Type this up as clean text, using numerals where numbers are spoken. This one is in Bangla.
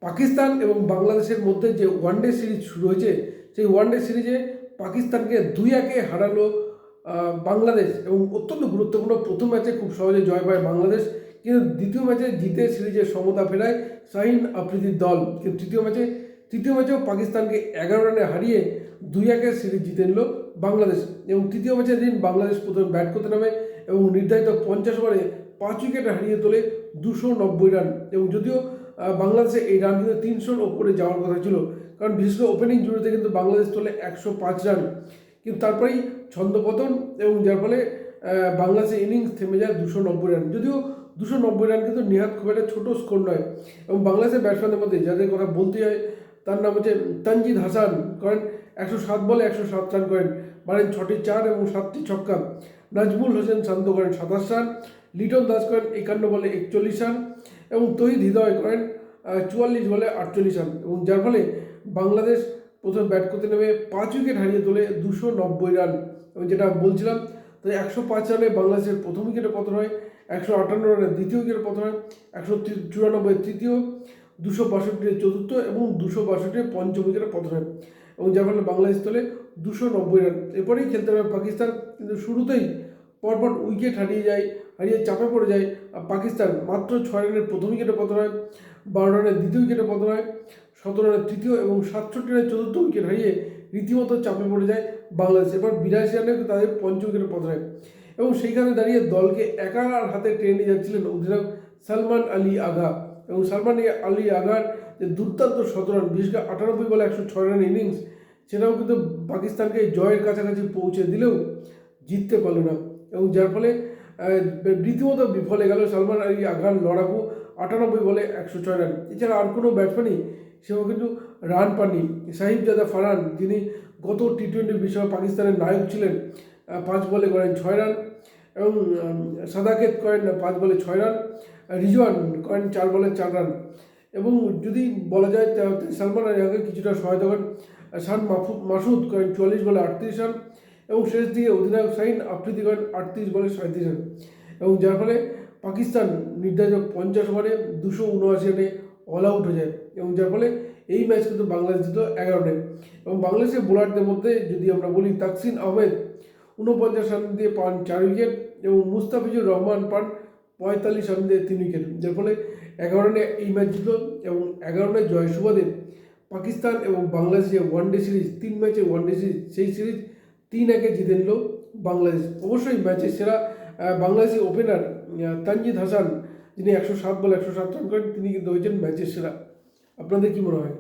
পাকিস্তান এবং বাংলাদেশের মধ্যে যে ওয়ানডে সিরিজ শুরু হয়েছে, সেই ওয়ানডে সিরিজে পাকিস্তানকে 2-1 হারালো বাংলাদেশ এবং অত্যন্ত গুরুত্বপূর্ণ প্রথম ম্যাচে খুব সহজে জয় পায় বাংলাদেশ, কিন্তু দ্বিতীয় ম্যাচে জিতে সিরিজের সমতা ফেরায় শাহিন আফ্রিদির দল। কিন্তু তৃতীয় ম্যাচেও পাকিস্তানকে 11 রানে হারিয়ে 2-1 সিরিজ জিতে নিল বাংলাদেশ। এবং তৃতীয় ম্যাচের দিন বাংলাদেশ প্রথমে ব্যাট করতে নামে এবং নির্ধারিত 50 ওভারে 5 উইকেট হারিয়ে তোলে 290 রান। এবং যদিও বাংলাদেশে এই রান কিন্তু 300-র ওপরে যাওয়ার কথা ছিল, কারণ বিশেষ করে ওপেনিং জুড়িতে কিন্তু বাংলাদেশ তোলে 105 রান, কিন্তু তারপরেই ছন্দপতন এবং যার ফলে বাংলাদেশের ইনিংস থেমে যায় 290 রান। যদিও 290 রান কিন্তু নেহাত খুব একটা ছোটো স্কোর নয়। এবং বাংলাদেশের ব্যাটসম্যানদের মধ্যে যাদের কথা বলতে হয় তার নাম হচ্ছে তানজিদ হাসান, করেন 107 বলে 107 রান করেন, মারেন 6টি 4 এবং 7টি ছক্কা। নাজমুল হোসেন শান্ত করেন 27 রান, লিটন দাস করেন 51 বলে 41 রান এবং তহিদ হৃদয় করেন 44 বলে 48 রান। এবং যার ফলে বাংলাদেশ প্রথমে ব্যাট করতে নেমে 5 উইকেট হারিয়ে তোলে 290 রান। এবং যেটা বলছিলাম, তো 105 রানে বাংলাদেশের প্রথম উইকেটে পতন হয়, 158 রানে দ্বিতীয় উইকেটে পতন হয়, 194 তৃতীয়, 262 চতুর্থ এবং 262 পঞ্চম উইকেটে পতন হয়। এবং যার ফলে বাংলাদেশ তোলে 290 রান। এরপরেই খেলতে হবে পাকিস্তান, কিন্তু শুরুতেই পরপর উইকেট হারিয়ে চাপে পড়ে যায় পাকিস্তান। মাত্র 6 রানের প্রথম উইকেটে পতন হয়, 12 রানের দ্বিতীয় উইকেটে পতন হয়, 17 রানের তৃতীয় এবং 67 রানের চতুর্থ উইকেট হারিয়ে রীতিমতো চাপে পড়ে যায় বাংলাদেশ। এবার 82 রানে তাদের পঞ্চম উইকেটে পতন হয় এবং সেইখানে দাঁড়িয়ে দলকে একার হাতে টেনে নিয়ে যাচ্ছিলেন অধিনায়ক সালমান আলী আগা। এবং সালমান আলী আগার যে দুর্দান্ত 17 রান, বিশেষ করে 98 বলে 106 রানের ইনিংস, সেটাও কিন্তু পাকিস্তানকে জয়ের কাছাকাছি পৌঁছে দিলেও জিততে পারল না। এবং যার ফলে রীতিমতো বিফলে গেল সালমান আলী আগার লড়াকু 98 বলে 106 রান। এছাড়া আর কোনো ব্যাটসম্যানই সেও কিন্তু রান পাননি। সাহিবজাদা ফারহান, যিনি গত টি-20 বিশ্বকাপ পাকিস্তানের নায়ক ছিলেন, 5 বলে করেন 6 রান এবং সাদাকেত করেন 5 বলে 6 রান, রিজওয়ান করেন 4 বলে 4 রান। এবং যদি বলা যায় সালমান আলী আগে কিছুটা সহায়তা করেন শান মাসুদ করেন 44 বলে 38 রান এবং শেষ দিকে অধিনায়ক শাহিন আফ্রিদি করেন 38 বলে 37 রান। এবং যার ফলে পাকিস্তান নির্ধারিত 50 ওভারে 279 রানে অল আউট হয়ে যায়। এবং যার ফলে এই ম্যাচ কিন্তু বাংলাদেশ জিতল 11 রানে। এবং বাংলাদেশের বোলারদের মধ্যে যদি আমরা বলি, তাকসিন আহমেদ 49 রান দিয়ে পান 4 উইকেট এবং মুস্তাফিজুর রহমান পান 45 রান দিয়ে 3 উইকেট। যার ফলে 11 রানে এই ম্যাচ জিতল। এবং 11 রানের জয় সুবাদে পাকিস্তান এবং বাংলাদেশ যে ওয়ানডে সিরিজ, 3 ম্যাচের ওয়ানডে সিরিজ, সেই সিরিজ 3-1 জিতে নিল বাংলাদেশ। অবশ্যই ম্যাচের সেরা বাংলাদেশি ওপেনার তানজিদ হাসান, যিনি 107 বলে 107 রান করেন, তিনি কিন্তু হয়েছেন ম্যাচের সেরা। আপনাদের কি মনে হয়?